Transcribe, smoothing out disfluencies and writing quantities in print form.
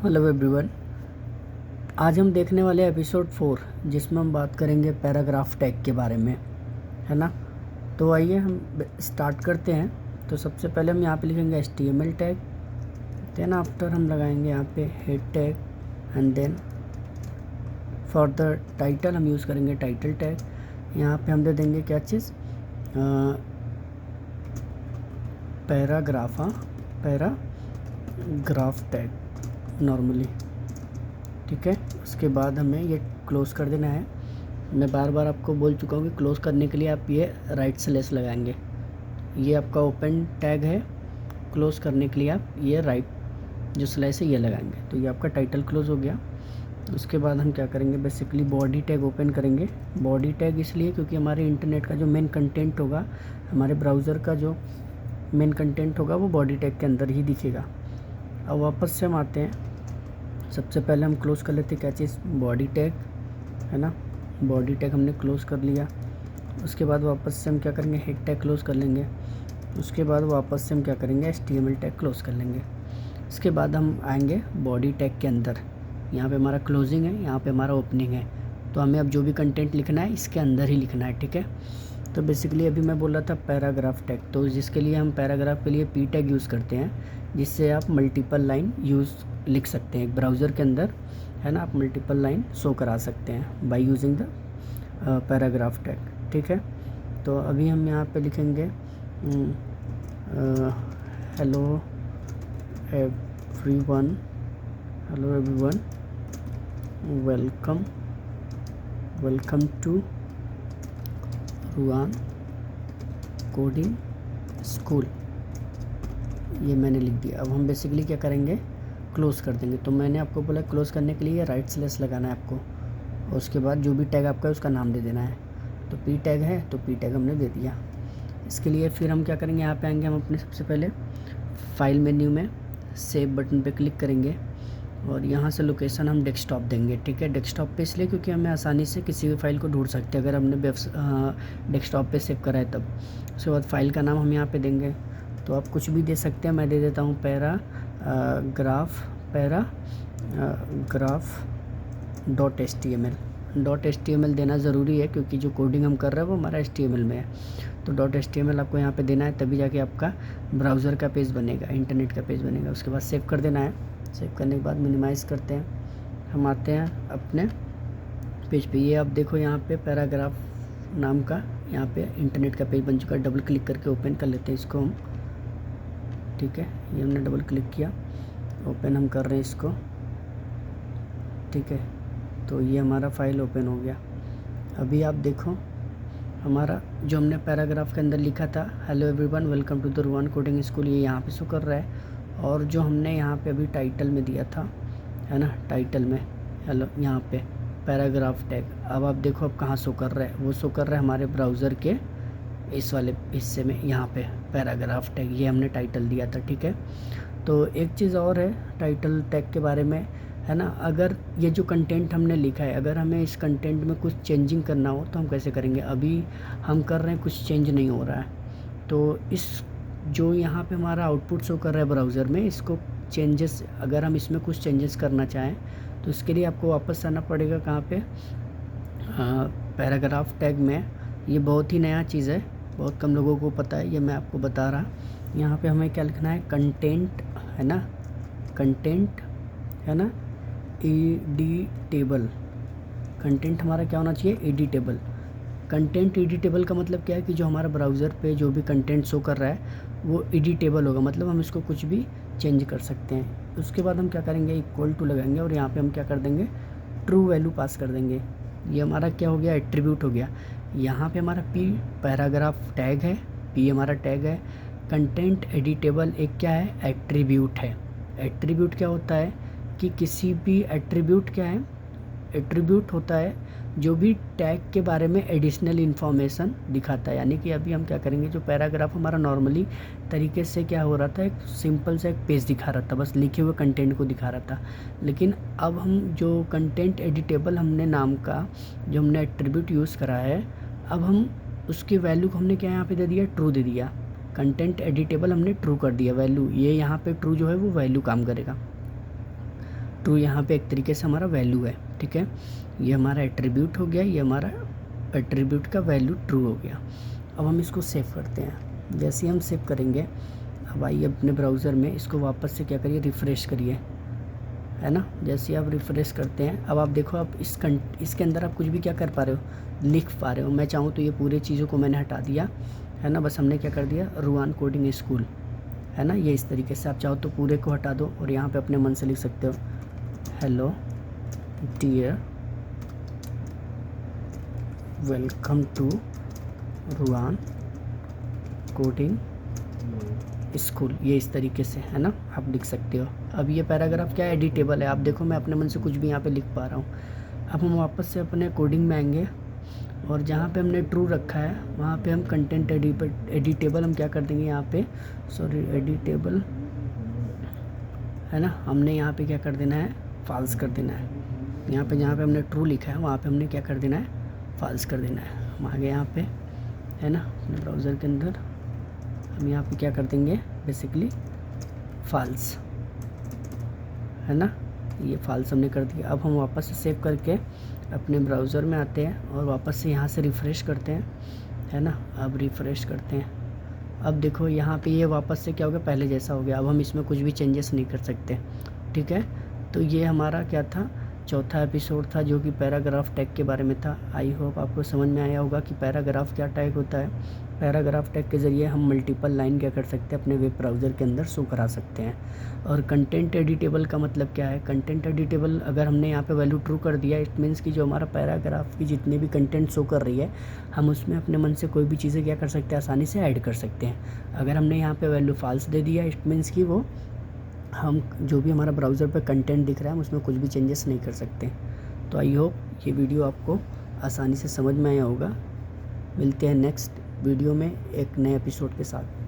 Hello everyone. आज हम देखने वाले एपिसोड 4 जिसमें हम बात करेंगे पैराग्राफ टैग के बारे में, है ना। तो आइए हम स्टार्ट करते हैं। तो सबसे पहले हम यहाँ पे लिखेंगे HTML टैग, देन आफ्टर हम लगाएंगे यहाँ पे head tag, and then for the title हम यूज़ करेंगे टाइटल टैग। यहाँ पे हम दे देंगे क्या चीज़, पैराग्राफ टैग नॉर्मली, ठीक है। उसके बाद हमें ये क्लोज़ कर देना है। मैं बार बार आपको बोल चुका हूँ कि क्लोज़ करने के लिए आप ये राइट स्लैश लगाएंगे। ये आपका ओपन टैग है, क्लोज़ करने के लिए आप ये राइट जो स्लैश है ये लगाएंगे। तो ये आपका टाइटल क्लोज़ हो गया। उसके बाद हम क्या करेंगे, बेसिकली बॉडी टैग ओपन करेंगे। बॉडी टैग इसलिए क्योंकि हमारे इंटरनेट का जो मेन कंटेंट होगा, हमारे ब्राउज़र का जो मेन कंटेंट होगा वो बॉडी टैग के अंदर ही दिखेगा। अब वापस से हम आते हैं। सबसे पहले हम क्लोज़ कर लेते हैं क्या चीज़, बॉडी टैग, है ना। बॉडी टैग हमने क्लोज़ कर लिया। उसके बाद वापस से हम क्या करेंगे, हेड टैग क्लोज़ कर लेंगे। उसके बाद वापस से हम क्या करेंगे, HTML टैग क्लोज़ कर लेंगे। इसके बाद हम आएंगे बॉडी टैग के अंदर। यहाँ पे हमारा क्लोजिंग है, यहाँ पे हमारा ओपनिंग है। तो हमें अब जो भी कंटेंट लिखना है इसके अंदर ही लिखना है, ठीक है। तो बेसिकली अभी मैं बोल रहा था पैराग्राफ टैग, तो जिसके लिए हम पैराग्राफ के लिए P टैग यूज़ करते हैं, जिससे आप मल्टीपल लाइन लिख सकते हैं एक ब्राउज़र के अंदर, है ना। आप मल्टीपल लाइन शो करा सकते हैं by using the paragraph tag, ठीक है। तो अभी हम यहाँ पे लिखेंगे hello everyone, welcome to Ruan coding school. ये मैंने लिख दिया। अब हम बेसिकली क्या करेंगे, क्लोज़ कर देंगे। तो मैंने आपको बोला क्लोज़ करने के लिए राइट स्लैश लगाना है आपको, और उसके बाद जो भी टैग आपका है उसका नाम दे देना है। तो P टैग है तो P टैग हमने दे दिया। इसके लिए फिर हम क्या करेंगे, यहाँ पे आएंगे हम अपने सबसे पहले फाइल मेन्यू में सेव बटन पे क्लिक करेंगे, और यहाँ से लोकेशन हम डेस्कटॉप देंगे, ठीक है। डेस्कटॉप पे इसलिए क्योंकि हमें आसानी से किसी भी फाइल को ढूंढ सकते हैं अगर हमने डेस्कटॉप पे सेव करा है तब। उसके बाद फाइल का नाम हम यहाँ पे देंगे, तो आप कुछ भी दे सकते हैं। मैं दे देता हूँ पैराग्राफ.html देना ज़रूरी है क्योंकि जो कोडिंग हम कर रहे हैं वो हमारा HTML में है। तो .html आपको यहाँ पे देना है, तभी जाके आपका ब्राउज़र का पेज बनेगा, इंटरनेट का पेज बनेगा। उसके बाद सेव कर देना है। सेव करने के बाद मिनिमाइज़ करते हैं, हम आते हैं अपने पेज पे। ये आप देखो यहाँ पे पैराग्राफ नाम का यहाँ पे इंटरनेट का पेज बन चुका है। डबल क्लिक करके ओपन कर लेते हैं इसको हम, ठीक है। ये हमने डबल क्लिक किया, ओपन हम कर रहे हैं इसको, ठीक है। तो ये हमारा फाइल ओपन हो गया। अभी आप देखो हमारा जो हमने पैराग्राफ के अंदर लिखा था, hello everyone welcome to the Ruan coding school, ये यहाँ पे शो कर रहा है। और जो हमने यहाँ पे अभी टाइटल में दिया था, है ना, टाइटल में हेलो यहाँ पे पैराग्राफ टैग, अब आप देखो अब कहाँ शो कर रहा है, वो शो कर रहा है हमारे ब्राउज़र के इस वाले हिस्से में, यहाँ पे पैराग्राफ टैग, ये हमने टाइटल दिया था, ठीक है। तो एक चीज़ और है टाइटल टैग के बारे में, है ना। अगर ये जो कंटेंट हमने लिखा है, अगर हमें इस कंटेंट में कुछ चेंजिंग करना हो तो हम कैसे करेंगे। अभी हम कर रहे हैं, कुछ चेंज नहीं हो रहा है, तो इस जो यहाँ पे हमारा आउटपुट शो कर रहा है ब्राउज़र में, इसको चेंजेस, अगर हम इसमें कुछ चेंजेस करना चाहें तो इसके लिए आपको वापस आना पड़ेगा कहाँ पे, पैराग्राफ टैग में। ये बहुत ही नया चीज़ है, बहुत कम लोगों को पता है, ये मैं आपको बता रहा। यहाँ पे हमें क्या लिखना है, कंटेंट, है ना, कंटेंट, है ना, एडिटेबल। कंटेंट हमारा क्या होना चाहिए, एडिटेबल। कंटेंट एडिटेबल का मतलब क्या है कि जो हमारा ब्राउज़र पे जो भी कंटेंट शो कर रहा है वो एडिटेबल होगा, मतलब हम इसको कुछ भी चेंज कर सकते हैं। उसके बाद हम क्या करेंगे, इक्वल टू लगाएंगे, और यहाँ पे हम क्या कर देंगे, ट्रू वैल्यू पास कर देंगे। ये हमारा क्या हो गया, एट्रीब्यूट हो गया। यहाँ पे हमारा P पैराग्राफ टैग है, P हमारा टैग है। कंटेंट एडिटेबल एक क्या है, एट्रीब्यूट है। एट्रीब्यूट क्या होता है कि किसी भी एट्रीब्यूट क्या है, एट्रीब्यूट होता है जो भी टैग के बारे में एडिशनल इन्फॉर्मेशन दिखाता है। यानी कि अभी हम क्या करेंगे, जो पैराग्राफ हमारा नॉर्मली तरीके से क्या हो रहा था, एक सिंपल सा एक पेज दिखा रहा था, बस लिखे हुए कंटेंट को दिखा रहा था। लेकिन अब हम जो कंटेंट एडिटेबल हमने नाम का जो हमने एट्रीब्यूट यूज़ करा है, अब हम उसकी वैल्यू को हमने क्या यहाँ पे दे दिया, ट्रू दे दिया। कंटेंट एडिटेबल हमने ट्रू कर दिया वैल्यू, ये यहाँ पे ट्रू जो है वो वैल्यू काम करेगा। ट्रू यहाँ पे एक तरीके से हमारा वैल्यू है, ठीक है। ये हमारा एट्रीब्यूट हो गया, ये हमारा एट्रीब्यूट का वैल्यू ट्रू हो गया। अब हम इसको सेव करते हैं। जैसे ही हम सेव करेंगे, अब आइए अपने ब्राउज़र में इसको वापस से क्या करिए, रिफ़्रेश करिए, है ना। जैसे आप रिफ़्रेश करते हैं, अब आप देखो आप इसके अंदर आप कुछ भी क्या कर पा रहे हो, लिख पा रहे हो। मैं चाहूँ तो ये पूरे चीज़ों को मैंने हटा दिया, है ना। बस हमने क्या कर दिया, रूआन कोडिंग स्कूल, है ना। ये इस तरीके से आप चाहो तो पूरे को हटा दो और यहाँ पे अपने मन से लिख सकते हो, hello dear welcome to Ruan coding school, ये इस तरीके से, है ना, आप लिख सकते हो। अब ये पैराग्राफ क्या है, एडिटेबल है। आप देखो मैं अपने मन से कुछ भी यहाँ पे लिख पा रहा हूँ। अब हम वापस से अपने कोडिंग में आएंगे और जहाँ पे हमने ट्रू रखा है वहाँ पे हम कंटेंट एडिटेबल हम क्या कर देंगे, यहाँ पे सॉरी एडिटेबल, है ना, हमने यहाँ पे क्या कर देना है, फॉल्स कर देना है। यहाँ पे जहाँ पे हमने ट्रू लिखा है वहाँ पे हमने क्या कर देना है, फॉल्स कर देना है। हम आगे यहाँ पे, है ना, अपने ब्राउज़र के अंदर हम यहाँ पे क्या कर देंगे, बेसिकली फॉल्स, है ना, ये फॉल्स हमने कर दिया। अब हम वापस से सेव करके अपने ब्राउज़र में आते हैं और वापस से यहाँ से रिफ़्रेश करते हैं, है ना। अब रिफ़्रेश करते हैं, अब देखो यहाँ पे ये वापस से क्या हो गया, पहले जैसा हो गया। अब हम इसमें कुछ भी चेंजेस नहीं कर सकते, ठीक है। तो ये हमारा क्या था, चौथा एपिसोड था जो कि पैराग्राफ टैग के बारे में था। आई होप आपको समझ में आया होगा कि पैराग्राफ क्या टैग होता है। पैराग्राफ टैग के ज़रिए हम मल्टीपल लाइन क्या कर सकते हैं, अपने वेब ब्राउज़र के अंदर शो करा सकते हैं। और कंटेंट एडिटेबल का मतलब क्या है, कंटेंट एडिटेबल अगर हमने यहाँ पे वैल्यू ट्रू कर दिया, इट मीन्स कि जो हमारा पैराग्राफ की जितनी भी कंटेंट शो कर रही है, हम उसमें अपने मन से कोई भी चीज़ें क्या कर सकते हैं, आसानी से ऐड कर सकते हैं। अगर हमने यहाँ पे वैल्यू फॉल्स दे दिया, इट मीन्स कि वो हम जो भी हमारा ब्राउज़र पे कंटेंट दिख रहा है हम उसमें कुछ भी चेंजेस नहीं कर सकते। तो आई होप ये वीडियो आपको आसानी से समझ में आया होगा। मिलते हैं नेक्स्ट वीडियो में एक नए एपिसोड के साथ।